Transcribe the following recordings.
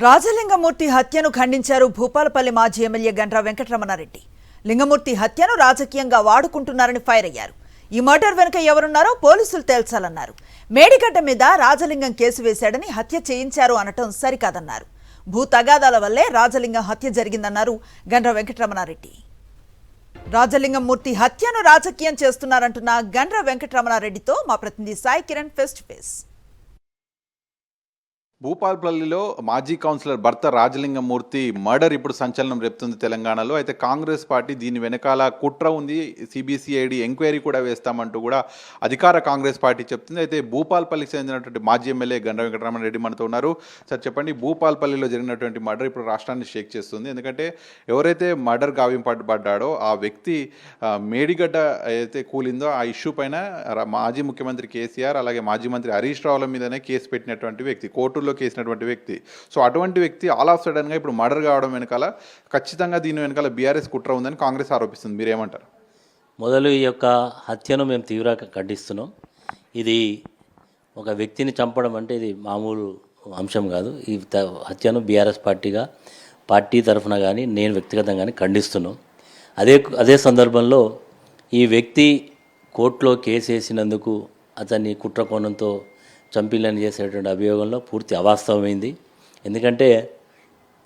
రాజలింగమూర్తి హత్యను ఖండించారు భూపాలపల్లి మాజీ ఎమ్మెల్యే గండ్ర వెంకటరమణారెడ్డి. లింగమూర్తి హత్యను రాజకీయంగా వాడుకుంటున్నారని ఫైర్ అయ్యారు. ఈ మర్డర్ వెనుక ఎవరున్నారో పోలీసులు తేల్చాలన్నారు. మేడిగడ్డ మీద రాజలింగం కేసు వేశాడని హత్య చేయించారు అనటం సరికాదన్నారు. భూ తగాదాల వల్లే రాజలింగం హత్య జరిగిందన్నారు గండ్ర వెంకటరమణారెడ్డి. రాజలింగమూర్తి హత్యను రాజకీయం చేస్తున్నారంటున్న గండ్ర వెంకటరమణారెడ్డితో మా ప్రతినిధి Sai Kiran face to face. భూపాలపల్లిలో మాజీ కౌన్సిలర్ భర్త రాజలింగమూర్తి మర్డర్ ఇప్పుడు సంచలనం రేపుతుంది తెలంగాణలో. అయితే కాంగ్రెస్ పార్టీ దీని వెనకాల కుట్ర ఉంది, సిబిసిఐడి ఎంక్వైరీ కూడా వేస్తామంటూ కూడా అధికార కాంగ్రెస్ పార్టీ చెప్తుంది. అయితే భూపాలపల్లికి చెందినటువంటి మాజీ ఎమ్మెల్యే గండ్ర వెంకటరమణారెడ్డి మనతో ఉన్నారు. సార్ చెప్పండి, భూపాలపల్లిలో జరిగినటువంటి మర్డర్ ఇప్పుడు రాష్ట్రాన్ని షేక్ చేస్తుంది. ఎందుకంటే ఎవరైతే మర్డర్ గావింపబడ్డాడో ఆ వ్యక్తి మేడిగడ్డ అయితే కూలిందో ఆ ఇష్యూ పైన మాజీ ముఖ్యమంత్రి కేసీఆర్ అలాగే మాజీ మంత్రి హరీష్ రావుల మీదనే కేసు పెట్టినటువంటి వ్యక్తి, కోర్టులో కేసినటువంటి వ్యక్తి. సో అటువంటి వ్యక్తి ఆల్ ఆఫ్ సడన్గా ఇప్పుడు మర్డర్ కావడం వెనకాల ఖచ్చితంగా దీని వెనకాల బీఆర్ఎస్ కుట్ర ఉందని కాంగ్రెస్ ఆరోపిస్తుంది. మీరేమంటారు? మొదలు ఈ యొక్క హత్యను మేము తీవ్రంగా ఖండిస్తున్నాం. ఇది ఒక వ్యక్తిని చంపడం అంటే ఇది మామూలు అంశం కాదు. ఈ హత్యను బీఆర్ఎస్ పార్టీ తరఫున కానీ నేను వ్యక్తిగతంగా కానీ ఖండిస్తున్నాం. అదే సందర్భంలో ఈ వ్యక్తి కోర్టులో కేసు వేసినందుకు అతన్ని కుట్ర కోణంతో చంపిల్లని చేసేటువంటి అభియోగంలో పూర్తి అవాస్తవమైంది. ఎందుకంటే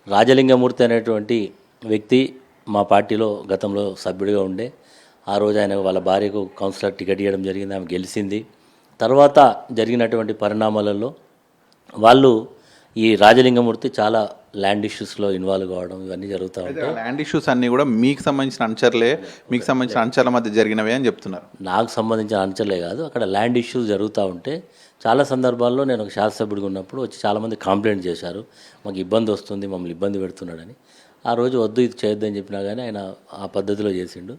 రాజలింగమూర్తి అనేటువంటి వ్యక్తి మా పార్టీలో గతంలో సభ్యుడిగా ఉండే, ఆ రోజు ఆయన వాళ్ళ భార్యకు కౌన్సిలర్ టికెట్ ఇవ్వడం జరిగింది, ఆమె గెలిచింది. తర్వాత జరిగినటువంటి పరిణామాలలో వాళ్ళు ఈ రాజలింగమూర్తి చాలా ల్యాండ్ ఇష్యూస్లో ఇన్వాల్వ్ కావడం ఇవన్నీ జరుగుతూ ఉంటాయి. ల్యాండ్ ఇష్యూస్ అన్నీ కూడా మీకు సంబంధించిన అనుచరుల మధ్య జరిగినవే అని చెప్తున్నారు. నాకు సంబంధించిన అనుచరులే కాదు, అక్కడ ల్యాండ్ ఇష్యూస్ జరుగుతూ ఉంటే చాలా సందర్భాల్లో నేను ఒక శాసనసభ్యుడిగా ఉన్నప్పుడు వచ్చి చాలామంది కంప్లైంట్ చేశారు, మాకు ఇబ్బంది వస్తుంది, మమ్మల్ని ఇబ్బంది పెడుతున్నాడని. ఆ రోజు వద్దు ఇది చేయొద్దని చెప్పినా కానీ ఆయన ఆ పద్ధతిలో చేసిండు.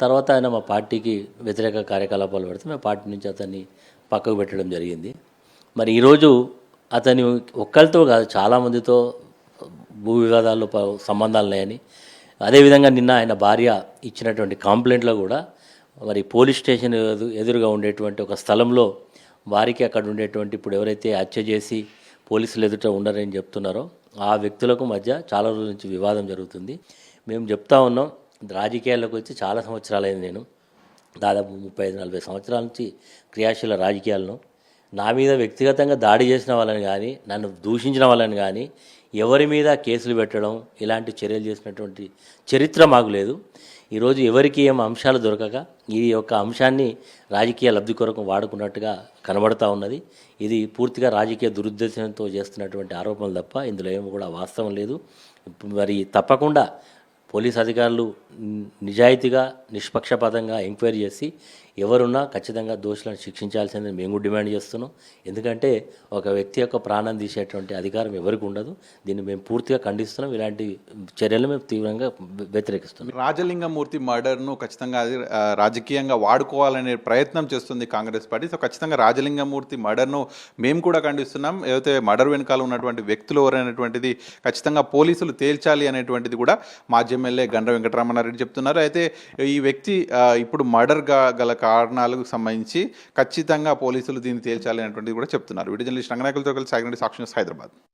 తర్వాత ఆయన మా పార్టీకి వ్యతిరేక కార్యకలాపాలు పెడితే మేము పార్టీ నుంచి అతన్ని పక్కకు పెట్టడం జరిగింది. మరి ఈరోజు అతని ఒక్కరితో కాదు చాలామందితో భూ వివాదాల్లో సంబంధాలు ఉన్నాయని, అదేవిధంగా నిన్న ఆయన భార్య ఇచ్చినటువంటి కంప్లైంట్లో కూడా మరి పోలీస్ స్టేషన్ ఎదురుగా ఉండేటువంటి ఒక స్థలంలో వారికి అక్కడ ఉండేటువంటి ఇప్పుడు ఎవరైతే హత్య చేసి పోలీసులు ఎదుట ఉండరని చెప్తున్నారో ఆ వ్యక్తులకు మధ్య చాలా రోజుల నుంచి వివాదం జరుగుతుంది. మేము చెప్తా ఉన్నాం, రాజకీయాల్లోకి వచ్చి చాలా సంవత్సరాలైంది. నేను దాదాపు 35-40 సంవత్సరాల నుంచి క్రియాశీల రాజకీయాలను, నా మీద వ్యక్తిగతంగా దాడి చేసిన వాళ్ళని కానీ నన్ను దూషించిన వాళ్ళని కానీ ఎవరి మీద కేసులు పెట్టడం ఇలాంటి చర్యలు చేసినటువంటి చరిత్ర మాకు లేదు. ఈరోజు ఎవరికి ఏం అంశాలు దొరకక ఈ యొక్క అంశాన్ని రాజకీయ లబ్ధి కొరకు వాడుకున్నట్టుగా కనబడతా ఉన్నది. ఇది పూర్తిగా రాజకీయ దురుద్దేశంతో చేస్తున్నటువంటి ఆరోపణలు తప్ప ఇందులో ఏమో కూడా వాస్తవం లేదు. మరి తప్పకుండా పోలీస్ అధికారులు నిజాయితీగా నిష్పక్షపాతంగా ఎంక్వైరీ చేసి ఎవరున్నా ఖచ్చితంగా దోషులను శిక్షించాల్సిందని మేము డిమాండ్ చేస్తున్నాం. ఎందుకంటే ఒక వ్యక్తి యొక్క ప్రాణం తీసేటువంటి అధికారం ఎవరికి ఉండదు. దీన్ని మేము పూర్తిగా ఖండిస్తున్నాం. ఇలాంటి చర్యలు మేము తీవ్రంగా వ్యతిరేకిస్తున్నాం. రాజలింగమూర్తి మర్డర్ను ఖచ్చితంగా రాజకీయంగా వాడుకోవాలనే ప్రయత్నం చేస్తుంది కాంగ్రెస్ పార్టీ. సో ఖచ్చితంగా రాజలింగమూర్తి మర్డర్ను మేము కూడా ఖండిస్తున్నాం. ఏదైతే మర్డర్ వెనకాల ఉన్నటువంటి వ్యక్తులు ఎవరైనటువంటిది ఖచ్చితంగా పోలీసులు తేల్చాలి అనేటువంటిది కూడా మాజీ ఎమ్మెల్యే గండ్ర వెంకటరమణారెడ్డి చెప్తున్నారు. అయితే ఈ వ్యక్తి ఇప్పుడు మర్డర్ గల కారణాలకు సంబంధించి ఖచ్చితంగా పోలీసులు దీన్ని తేల్చాలి అనేటువంటిది కూడా చెప్తున్నారు. వీడియో జర్నలిస్ట్ రంగనాయకులతో కలిసి సాగిరెడ్డి, సాక్షి న్యూస్, హైదరాబాద్.